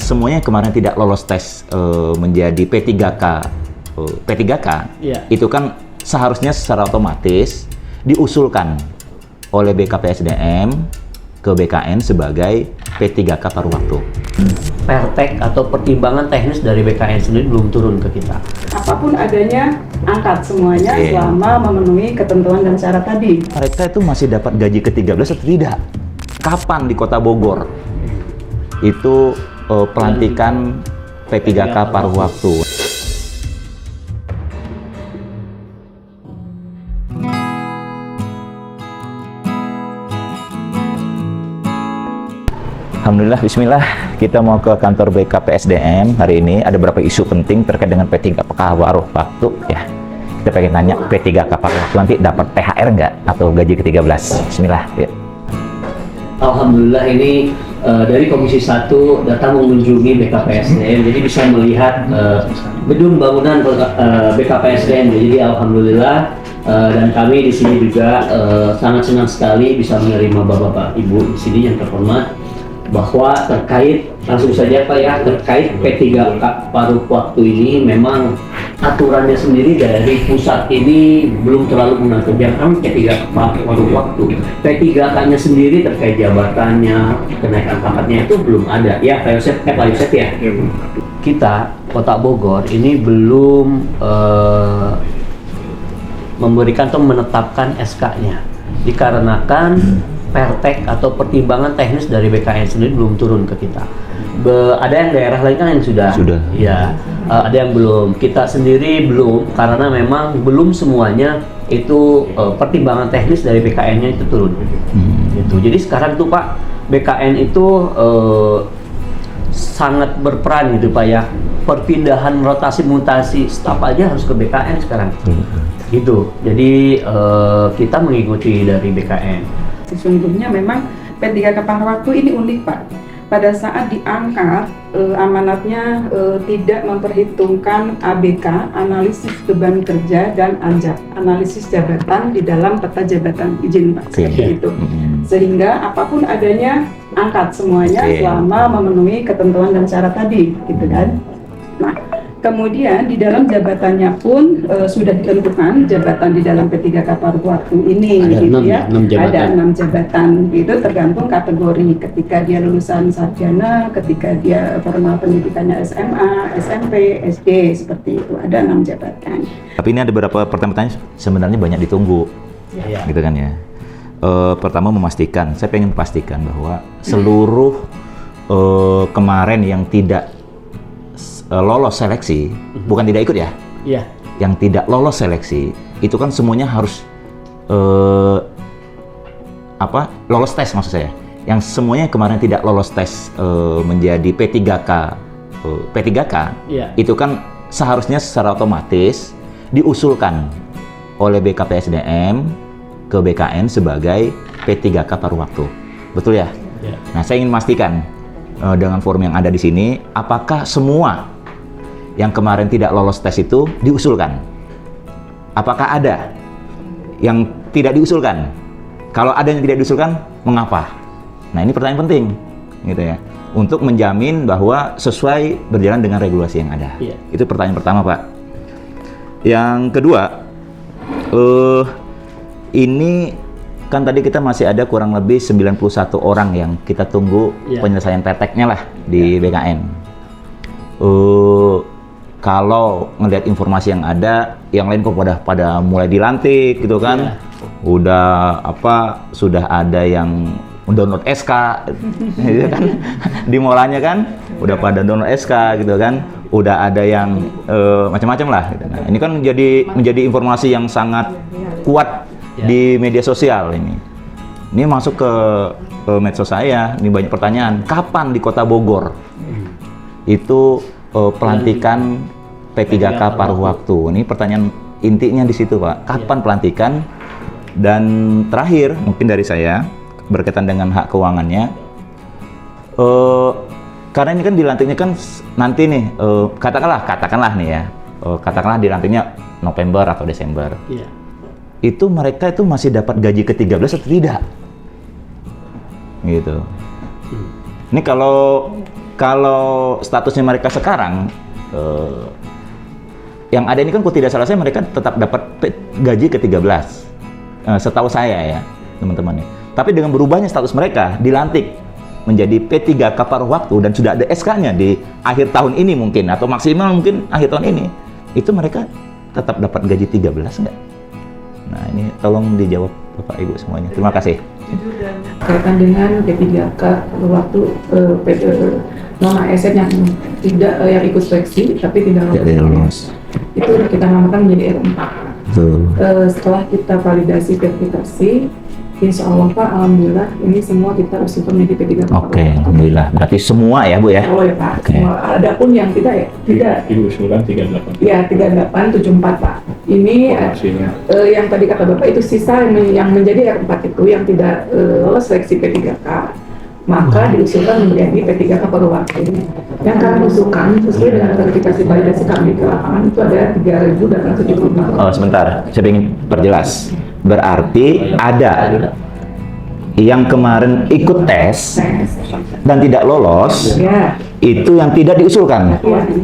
semuanya kemarin tidak lolos tes menjadi P3K, itu kan seharusnya secara otomatis diusulkan oleh BKPSDM ke BKN sebagai P3K paruh waktu. Pertek atau pertimbangan teknis dari BKN sendiri belum turun ke kita. Apapun adanya, angkat semuanya selama memenuhi ketentuan dan syarat tadi. Mereka itu masih dapat gaji ke-13 atau tidak? Kapan di Kota Bogor itu pelantikan P3K paruh waktu? Alhamdulillah, bismillah, kita mau ke kantor BKPSDM hari ini. Ada beberapa isu penting terkait dengan P3K paruh waktu ya. Kita pengen tanya, P3K paruh waktu nanti dapat THR nggak atau gaji ke-13? Bismillah ya. Alhamdulillah ini dari Komisi 1 datang mengunjungi BKPSDM, jadi bisa melihat gedung bangunan BKPSDM. Jadi alhamdulillah dan kami di sini juga sangat senang sekali bisa menerima bapak-bapak ibu di sini yang terhormat, bahwa terkait langsung saja Pak ya, terkait P3K paruh waktu ini memang aturannya sendiri dari pusat ini belum terlalu mengatur. Yang P3K paruh waktu, P3K-nya sendiri terkait jabatannya, kenaikan pangkatnya itu belum ada ya Pak Yosef ya. Kita Kota Bogor ini belum memberikan atau menetapkan SK-nya dikarenakan pertek atau pertimbangan teknis dari BKN sendiri belum turun ke kita. Ada yang daerah lain kan yang sudah. Ya, ada yang belum. Kita sendiri belum, karena memang belum semuanya itu pertimbangan teknis dari BKN-nya itu turun. Gitu. Jadi sekarang tuh Pak, BKN itu sangat berperan gitu Pak ya. Perpindahan rotasi mutasi staf aja harus ke BKN sekarang. Gitu. Jadi kita mengikuti dari BKN. Sesungguhnya memang P3K paruh waktu ini unik Pak. Pada saat diangkat, amanatnya tidak memperhitungkan ABK, analisis beban kerja, dan ANJAP, analisis jabatan di dalam peta jabatan izin Pak, seperti itu. Sehingga apapun adanya, angkat semuanya selama memenuhi ketentuan dan syarat tadi, gitu kan. Nah, kemudian di dalam jabatannya pun sudah ditentukan jabatan di dalam P3K paruh waktu ini, ada gitu 6, ya. 6 jabatan. Ada 6 jabatan, itu tergantung kategori. Ketika dia lulusan sarjana, ketika dia formal pendidikannya SMA, SMP, SD, seperti itu. Ada 6 jabatan. Tapi ini ada beberapa pertanyaan sebenarnya banyak ditunggu, gitu kan ya. Pertama memastikan, saya pengen pastikan bahwa seluruh kemarin yang tidak lolos seleksi, bukan tidak ikut ya? Iya. Yang tidak lolos seleksi, itu kan semuanya harus lolos tes maksud saya. Yang semuanya kemarin tidak lolos tes menjadi P3K, itu kan seharusnya secara otomatis diusulkan oleh BKPSDM ke BKN sebagai P3K paruh waktu. Betul ya? Nah, saya ingin memastikan dengan form yang ada di sini, apakah semua yang kemarin tidak lolos tes itu diusulkan? Apakah ada yang tidak diusulkan? Kalau ada yang tidak diusulkan, mengapa? Nah, ini pertanyaan penting, gitu ya, untuk menjamin bahwa sesuai berjalan dengan regulasi yang ada. Itu pertanyaan pertama, Pak. Yang kedua, ini kan tadi kita masih ada kurang lebih 91 orang yang kita tunggu penyelesaian perteknya lah di BKN. Kalau ngelihat informasi yang ada, yang lain kok pada mulai dilantik gitu kan. Sudah ada yang download SK gitu kan. Di molanya kan udah pada download SK gitu kan. Udah ada yang macam-macam lah gitu. Nah, ini kan menjadi informasi yang sangat kuat di media sosial ini. Ini masuk ke medsos saya, ini banyak pertanyaan. Kapan di Kota Bogor itu pelantikan P3K paruh waktu? Ini pertanyaan intinya di situ, Pak. Kapan pelantikan? Dan terakhir, mungkin dari saya berkaitan dengan hak keuangannya. Karena ini kan dilantiknya kan nanti nih, katakanlah nih ya, katakanlah dilantiknya November atau Desember. Itu mereka itu masih dapat gaji ke-13 atau tidak? Gitu. Ini kalau kalau statusnya mereka sekarang, yang ada ini kan kalau tidak salah saya mereka tetap dapat gaji ke-13. Setahu saya ya, teman-teman. Tapi dengan berubahnya status mereka, dilantik menjadi P3K paruh waktu dan sudah ada SK-nya di akhir tahun ini mungkin, atau maksimal mungkin akhir tahun ini, itu mereka tetap dapat gaji 13 nggak? Nah ini tolong dijawab Bapak Ibu semuanya. Terima kasih. Kaitan dengan P3K paruh waktu non ASN yang tidak yang ikut seleksi tapi tidak lolos. Itu kita namakan menjadi R4. Setelah kita validasi verifikasi, insya Allah Pak, alhamdulillah ini semua kita usulkan menjadi P3K. Oke, alhamdulillah. Berarti semua ya Bu ya? Oh ya Pak. Okay. Adapun yang tidak ya, tidak. Diusulkan 38. Ya 3874 Pak. Ini yang tadi kata Bapak itu sisa yang menjadi R4 itu yang tidak lolos seleksi P3K. Maka diusulkan menjadi P3K paruh waktu. Yang kami usulkan sesuai dengan verifikasi validasi kami ke lapangan itu ada 3.874. Oh sebentar, saya ingin perjelas. Berarti ada yang kemarin ikut tes dan tidak lolos, Ya. itu yang tidak diusulkan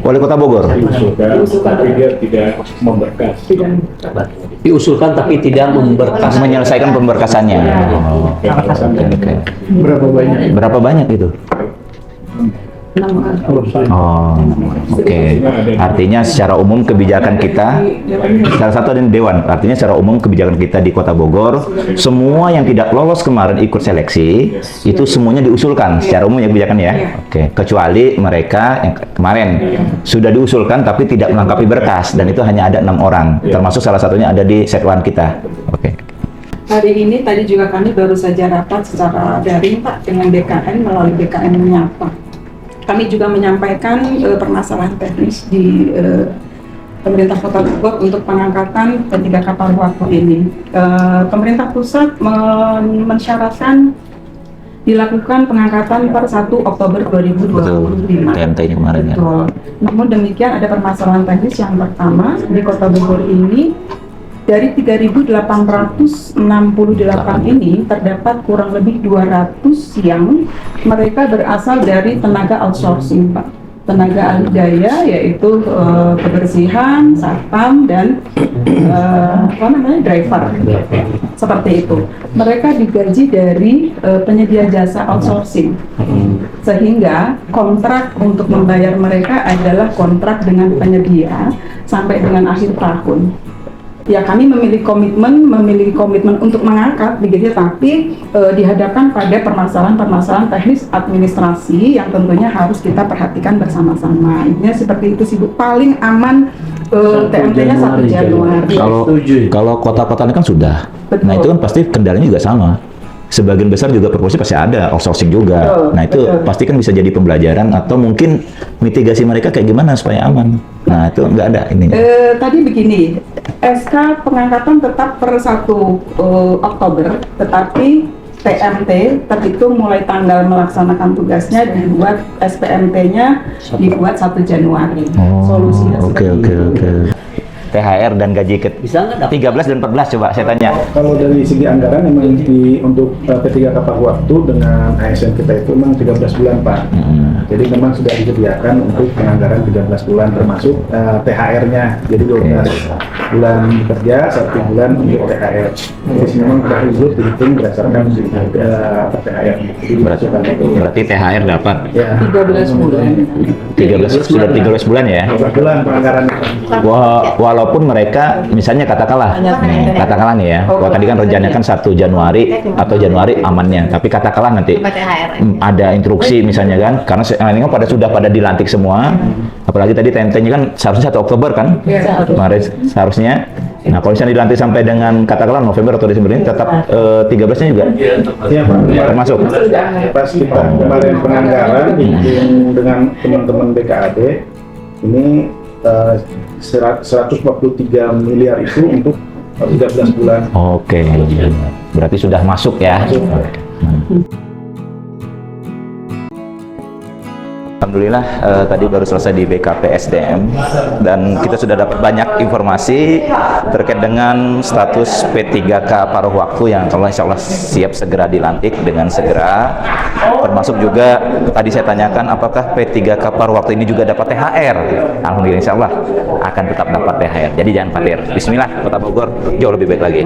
oleh Kota Bogor. Diusulkan, tapi dia tidak memberkas. Diusulkan tapi tidak memberkas. Menyelesaikan pemberkasannya. Oh, oke. Berapa banyak itu? 6 kali. Oh, oke. Artinya secara umum kebijakan kita, salah satu dari Dewan, artinya secara umum kebijakan kita di Kota Bogor, semua yang tidak lolos kemarin ikut seleksi, itu semuanya diusulkan secara umum ya kebijakan ya. Oke, kecuali mereka yang kemarin sudah diusulkan tapi tidak melengkapi berkas, dan itu hanya ada 6 orang, termasuk salah satunya ada di Sekwan kita. Oke. Hari ini tadi juga kami baru saja rapat secara daring Pak dengan BKN melalui BKN Menyapa. Kami juga menyampaikan permasalahan teknis di pemerintah Kota Bogor untuk pengangkatan P3K paruh waktu ini. Pemerintah pusat mensyaratkan dilakukan pengangkatan per 1 Oktober 2025. TMT-nya kemarin ya. Betul. Namun demikian ada permasalahan teknis yang pertama di Kota Bogor ini. Dari 3.868 ini terdapat kurang lebih 200 yang mereka berasal dari tenaga outsourcing Pak. Tenaga ahli daya yaitu kebersihan, satpam dan driver. Seperti itu. Mereka digaji dari penyedia jasa outsourcing. Sehingga kontrak untuk membayar mereka adalah kontrak dengan penyedia sampai dengan akhir tahun. Ya kami memiliki komitmen untuk mengangkat begitu, tapi dihadapkan pada permasalahan teknis administrasi yang tentunya harus kita perhatikan bersama-sama. Intinya seperti itu sih Bu. Paling aman TMT-nya 1 Januari. Kalau kota-kota ini kan sudah. Betul. Nah itu kan pasti kendalanya juga sama. Sebagian besar juga proporsi pasti ada outsourcing juga. Betul, Nah itu betul. pasti kan bisa jadi pembelajaran atau mungkin mitigasi mereka kayak gimana supaya aman. Nah itu nggak ada ini. Tadi begini, SK pengangkatan tetap per 1 Oktober, tetapi TMT terhitung mulai tanggal melaksanakan tugasnya dibuat SPMT-nya dibuat 1 Januari. Solusinya seperti itu. THR dan gaji ke Bisa nggak dapat? 13 dan 14 coba saya tanya. Kalau dari segi anggaran memang untuk P3K paruh waktu dengan ASN kita itu memang 13 bulan Pak. Jadi memang sudah disediakan untuk penganggaran 13 bulan termasuk THR-nya. Jadi 12 bulan bekerja, 1 bulan untuk THR. Jadi memang sudah dihitung berdasarkan THR. Berarti THR dapat Ya, 13 bulan. 13 bulan ya. 12 bulan penganggaran. Walaupun mereka misalnya katakanlah nih ya, kalau tadi kan rencananya kan 1 Januari atau Januari amannya, tapi katakanlah nanti ada instruksi misalnya kan, karena ini kan sudah pada dilantik semua, apalagi tadi TMT-nya kan seharusnya 1 Oktober kan, kemarin seharusnya. Nah kalau misalnya dilantik sampai dengan katakanlah November atau Desember ini tetap 13-nya juga Iya Pak. termasuk. Pas kita kemarin penganggaran dengan teman-teman BKAD ini 143 miliar itu untuk 13 bulan. Oke, berarti sudah masuk ya. Alhamdulillah tadi baru selesai di BKPSDM dan kita sudah dapat banyak informasi terkait dengan status P3K paruh waktu yang insya Allah siap segera dilantik dengan segera, termasuk juga tadi saya tanyakan apakah P3K paruh waktu ini juga dapat THR. Alhamdulillah insya Allah akan tetap dapat THR, jadi jangan khawatir. Bismillah, Kota Bogor jauh lebih baik lagi.